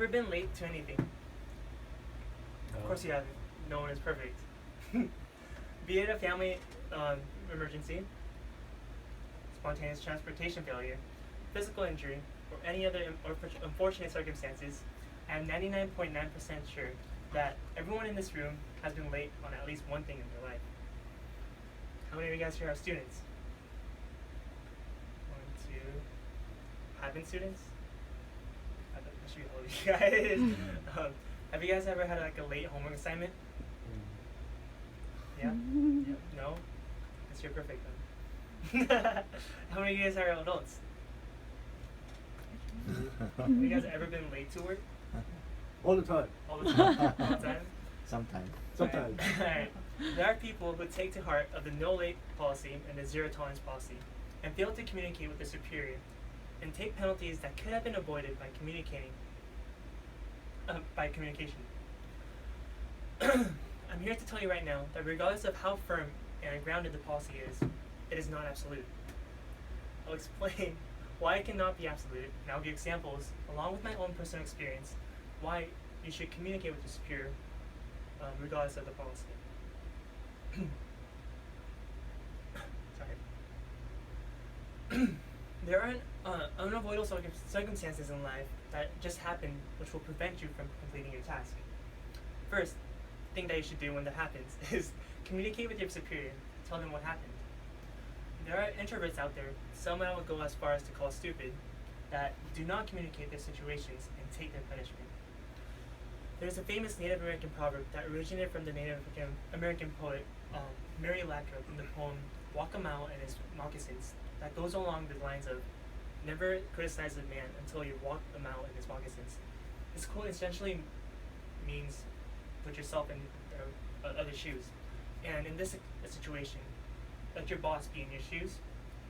Ever been late to anything? Of course you haven't. No one is perfect. Be it a family emergency, spontaneous transportation failure, physical injury, or any other unfortunate circumstances, I am 99.9% sure that everyone in this room has been late on at least one thing in their life. How many of you guys here are students? 1, 2. Have been students? That should be all of you guys. Have you guys ever had like a late homework assignment? Yeah? Yeah? No? Guess you're perfect then. How many of you guys are adults? Have you guys ever been late to work? All the time. All the time? All the time? Sometimes. Sometimes. Alright. There are people who take to heart of the no late policy and the zero tolerance policy and fail to communicate with their superior and take penalties that could have been avoided by communication. I'm here to tell you right now that regardless of how firm and grounded the policy is, it is not absolute. I'll explain why it cannot be absolute, and I'll give examples, along with my own personal experience, why you should communicate with your superior regardless of the policy. Sorry. There are unavoidable circumstances in life that just happen which will prevent you from completing your task. First thing that you should do when that happens is communicate with your superior, tell them what happened. There are introverts out there, some I would go as far as to call stupid, that do not communicate their situations and take their punishment. There's a famous Native American proverb that originated from the Native American poet Mary Lathrop in the poem Walk a Mile in His Moccasins that goes along the lines of, never criticize a man until you walk a mile in his moccasins. This quote essentially means put yourself in other shoes. And in this situation, let your boss be in your shoes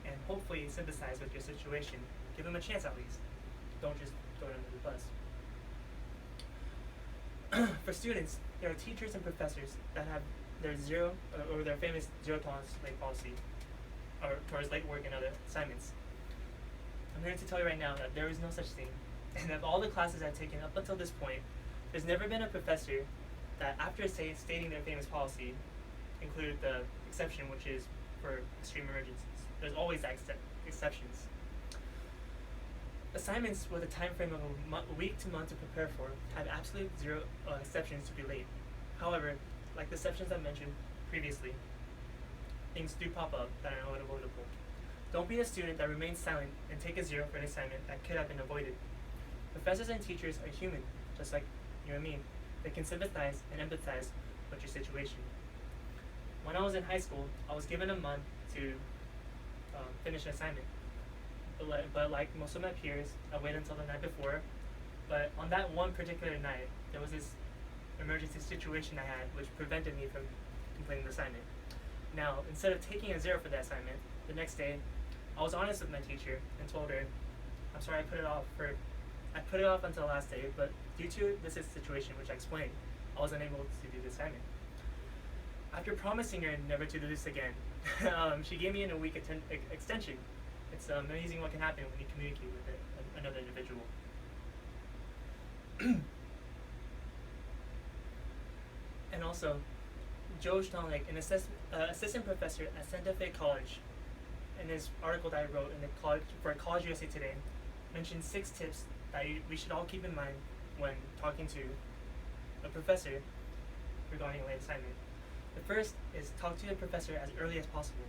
and hopefully sympathize with your situation. Give him a chance at least. Don't just throw it under the bus. For students, there are teachers and professors that have their their famous zero tolerance late policy or towards late work and other assignments. I'm here to tell you right now that there is no such thing. And of all the classes I've taken up until this point, there's never been a professor that after stating their famous policy included the exception, which is for extreme emergencies. There's always exceptions. Assignments with a time frame of a week to month to prepare for have absolute zero exceptions to be late. However, like the exceptions I mentioned previously, things do pop up that are unavoidable. Don't be a student that remains silent and take a zero for an assignment that could have been avoided. Professors and teachers are human, just like you and me. They can sympathize and empathize with your situation. When I was in high school, I was given a month to finish an assignment. But like most of my peers, I waited until the night before. But on that one particular night, there was this emergency situation I had which prevented me from completing the assignment. Now, instead of taking a zero for that assignment, the next day, I was honest with my teacher and told her, I'm sorry I put it off until the last day, but due to this situation which I explained, I was unable to do the assignment. After promising her never to do this again, she gave me a week extension. It's amazing what can happen when you communicate with another individual. And also, Joe Stolnick, an assistant professor at Santa Fe College, in his article that I wrote in for College USA Today, mentioned 6 tips that we should all keep in mind when talking to a professor regarding a late assignment. The first is talk to the professor as early as possible.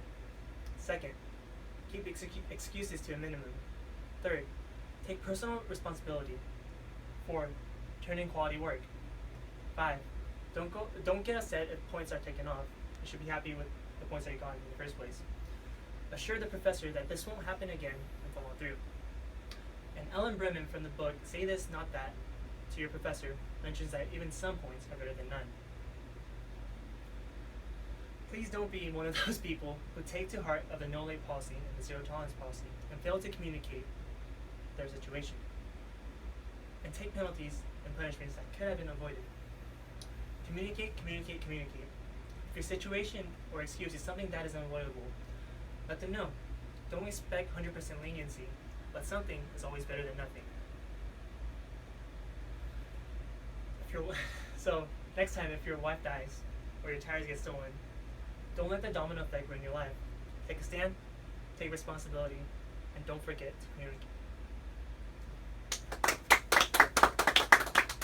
Second, keep excuses to a minimum. Third, take personal responsibility. 4, turn in quality work. 5, don't get upset if points are taken off. You should be happy with the points that you got in the first place. Assure the professor that this won't happen again and follow through. And Ellen Bremen from the book Say This, Not That to Your Professor mentions that even some points are better than none. Please don't be one of those people who take to heart of the no late policy and the zero tolerance policy and fail to communicate their situation and take penalties and punishments that could have been avoided. Communicate, communicate, communicate. If your situation or excuse is something that is unavoidable, let them know. Don't expect 100% leniency, but something is always better than nothing. if your so next time if your wife dies or your tires get stolen, don't let the domino effect ruin your life. Take a stand, take responsibility, and don't forget to